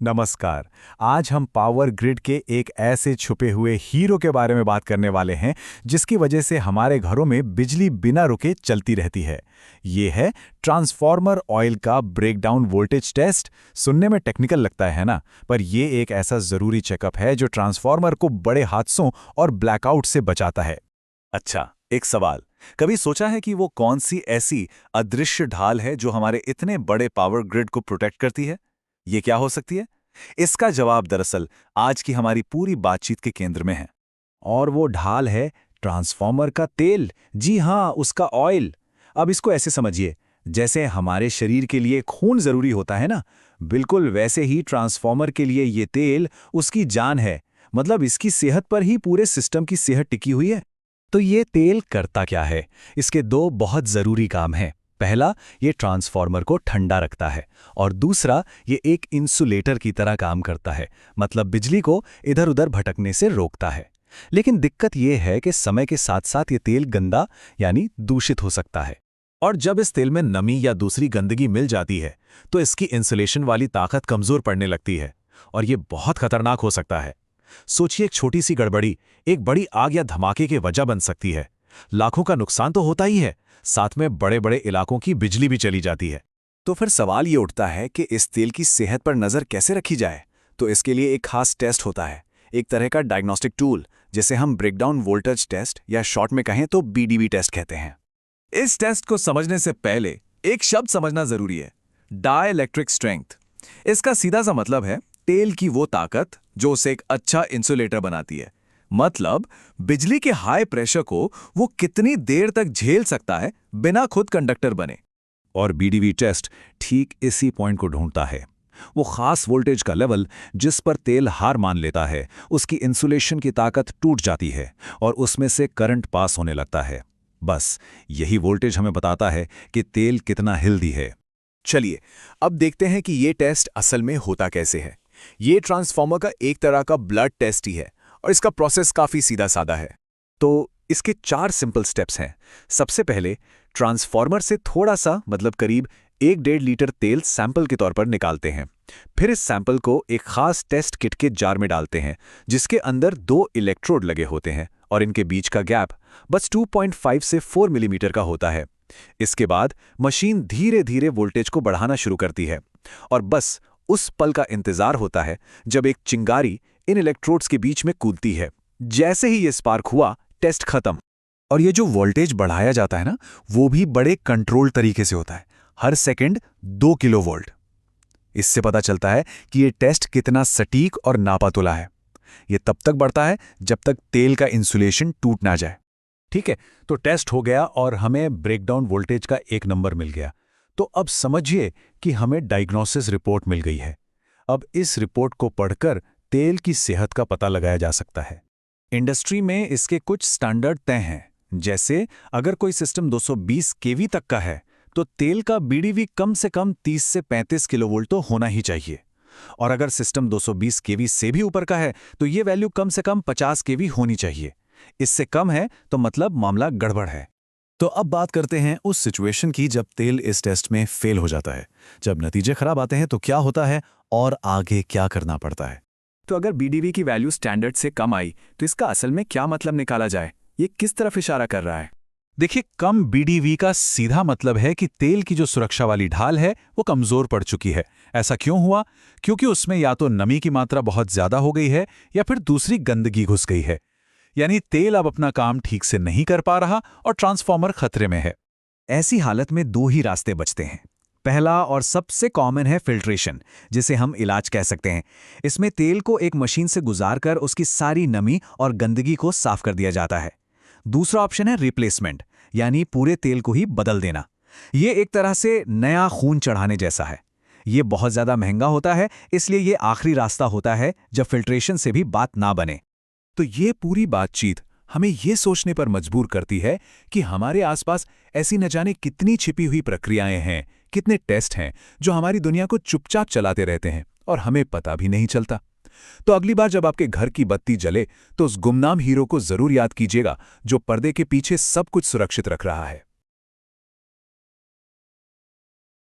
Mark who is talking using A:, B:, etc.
A: नमस्कार। आज हम पावर ग्रिड के एक ऐसे छुपे हुए हीरो के बारे में बात करने वाले हैं जिसकी वजह से हमारे घरों में बिजली बिना रुके चलती रहती है। ये है ट्रांसफॉर्मर ऑयल का ब्रेकडाउन वोल्टेज टेस्ट। सुनने में टेक्निकल लगता है ना, पर ये एक ऐसा जरूरी चेकअप है जो ट्रांसफॉर्मर को बड़े हादसों और ब्लैकआउट से बचाता है। अच्छा, एक सवाल कभी सोचा है कि वो कौन सी ऐसी अदृश्य ढाल है जो हमारे इतने बड़े पावर ग्रिड को प्रोटेक्ट करती है? ये क्या हो सकती है? इसका जवाब दरअसल आज की हमारी पूरी बातचीत के केंद्र में है। और वो ढाल है ट्रांसफॉर्मर का तेल। जी हाँ, उसका ऑयल। अब इसको ऐसे समझिए, जैसे हमारे शरीर के लिए खून जरूरी होता है ना, बिल्कुल वैसे ही ट्रांसफॉर्मर के लिए ये तेल उसकी जान है। मतलब इसकी सेहत पर ही पूरे सिस्टम की सेहत टिकी हुई है। तो ये तेल करता क्या है? इसके दो बहुत जरूरी काम हैं। पहला, ये ट्रांसफॉर्मर को ठंडा रखता है, और दूसरा, ये एक इंसुलेटर की तरह काम करता है। मतलब बिजली को इधर उधर भटकने से रोकता है। लेकिन दिक्कत ये है कि समय के साथ साथ ये तेल गंदा यानी दूषित हो सकता है। और जब इस तेल में नमी या दूसरी गंदगी मिल जाती है तो इसकी इंसुलेशन वाली ताकत कमजोर पड़ने लगती है, और ये बहुत खतरनाक हो सकता है। सोचिए, एक छोटी सी गड़बड़ी एक बड़ी आग या धमाके की वजह बन सकती है। लाखों का नुकसान तो होता ही है, साथ में बड़े बड़े इलाकों की बिजली भी चली जाती है। तो फिर सवाल ये उठता है कि इस तेल की सेहत पर नजर कैसे रखी जाए? तो इसके लिए एक खास टेस्ट होता है, एक तरह का डायग्नोस्टिक टूल, जिसे हम ब्रेकडाउन वोल्टेज टेस्ट या शॉर्ट में कहें तो बीडीवी टेस्ट कहते हैं। इस टेस्ट को समझने से पहले एक शब्द समझना जरूरी है, डाइलेक्ट्रिक स्ट्रेंथ। इसका सीधा सा मतलब है तेल की वो ताकत जो उसे एक अच्छा इंसुलेटर बनाती है। मतलब बिजली के हाई प्रेशर को वो कितनी देर तक झेल सकता है बिना खुद कंडक्टर बने। और बीडीवी टेस्ट ठीक इसी पॉइंट को ढूंढता है, वो खास वोल्टेज का लेवल जिस पर तेल हार मान लेता है, उसकी इंसुलेशन की ताकत टूट जाती है और उसमें से करंट पास होने लगता है। बस यही वोल्टेज हमें बताता है कि तेल कितना हेल्दी है। चलिए अब देखते हैं कि ये टेस्ट असल में होता कैसे है। ये ट्रांसफॉर्मर का एक तरह का ब्लड टेस्ट ही है, और इसका प्रोसेस काफी सीधा साधा है। तो इसके 4 सिंपल स्टेप्स हैं। सबसे पहले ट्रांसफॉर्मर से थोड़ा सा, मतलब करीब 1-1.5 लीटर तेल सैंपल के तौर पर निकालते हैं। फिर इस सैंपल को एक खास टेस्ट किट के जार में डालते हैं, जिसके अंदर 2 इलेक्ट्रोड लगे होते हैं, और इनके बीच का गैप बस 2.5 से 4 मिलीमीटर का होता है। इसके बाद मशीन धीरे धीरे वोल्टेज को बढ़ाना शुरू करती है, और बस उस पल का इंतजार होता है जब एक चिंगारी इन इलेक्ट्रोड्स के बीच में कूदती है। जैसे ही ये स्पार्क हुआ, टेस्ट खत्म। और ये जो वोल्टेज बढ़ाया जाता है ना, वो भी बड़े कंट्रोल तरीके से होता है। हर सेकंड 2 किलोवोल्ट। इससे पता चलता है कि ये टेस्ट कितना सटीक और नापातुला है। ये तब तक बढ़ता है जब तक तेल का इंसुलेशन टूट ना जाए। ठीक है, तो टेस्ट हो गया और हमें ब्रेकडाउन वोल्टेज का एक नंबर मिल गया। तो अब समझिए कि हमें डायग्नोसिस रिपोर्ट मिल गई है। अब इस रिपोर्ट को पढ़कर तेल की सेहत का पता लगाया जा सकता है। इंडस्ट्री में इसके कुछ स्टैंडर्ड तय हैं। जैसे अगर कोई सिस्टम 220 केवी तक का है तो तेल का बीडीवी कम से कम 30 से 35 किलोवोल्ट तो होना ही चाहिए। और अगर सिस्टम 220 केवी से भी ऊपर का है तो ये वैल्यू कम से कम 50 केवी होनी चाहिए। इससे कम है तो मतलब मामला गड़बड़ है। तो अब बात करते हैं उस सिचुएशन की जब तेल इस टेस्ट में फेल हो जाता है। जब नतीजे खराब आते हैं तो क्या होता है और आगे क्या करना पड़ता है। तो अगर बीडीवी की वैल्यू स्टैंडर्ड से कम आई तो इसका असल में क्या मतलब निकाला जाए? ये किस तरफ इशारा कर रहा है? देखिए, कम बीडीवी का सीधा मतलब है कि तेल की जो सुरक्षा वाली ढाल है वो कमजोर पड़ चुकी है। ऐसा क्यों हुआ? क्योंकि उसमें या तो नमी की मात्रा बहुत ज्यादा हो गई है या फिर दूसरी गंदगी घुस गई है। यानी तेल अब अपना काम ठीक से नहीं कर पा रहा और ट्रांसफॉर्मर खतरे में है। ऐसी हालत में 2 ही रास्ते बचते हैं। पहला और सबसे कॉमन है फिल्ट्रेशन, जिसे हम इलाज कह सकते हैं। इसमें तेल को एक मशीन से गुजारकर उसकी सारी नमी और गंदगी को साफ कर दिया जाता है। दूसरा ऑप्शन है रिप्लेसमेंट, यानी पूरे तेल को ही बदल देना। ये एक तरह से नया खून चढ़ाने जैसा है। ये बहुत ज्यादा महंगा होता है, इसलिए ये आखिरी रास्ता होता है जब फिल्ट्रेशन से भी बात ना बने। तो ये पूरी बातचीत हमें ये सोचने पर मजबूर करती है कि हमारे आसपास ऐसी न जाने कितनी छिपी हुई प्रक्रियाएं हैं, कितने टेस्ट हैं जो हमारी दुनिया को चुपचाप चलाते रहते हैं और हमें पता भी नहीं चलता। तो अगली बार जब आपके घर की बत्ती जले तो उस गुमनाम हीरो को जरूर याद कीजिएगा जो पर्दे के पीछे सब कुछ सुरक्षित रख रहा है।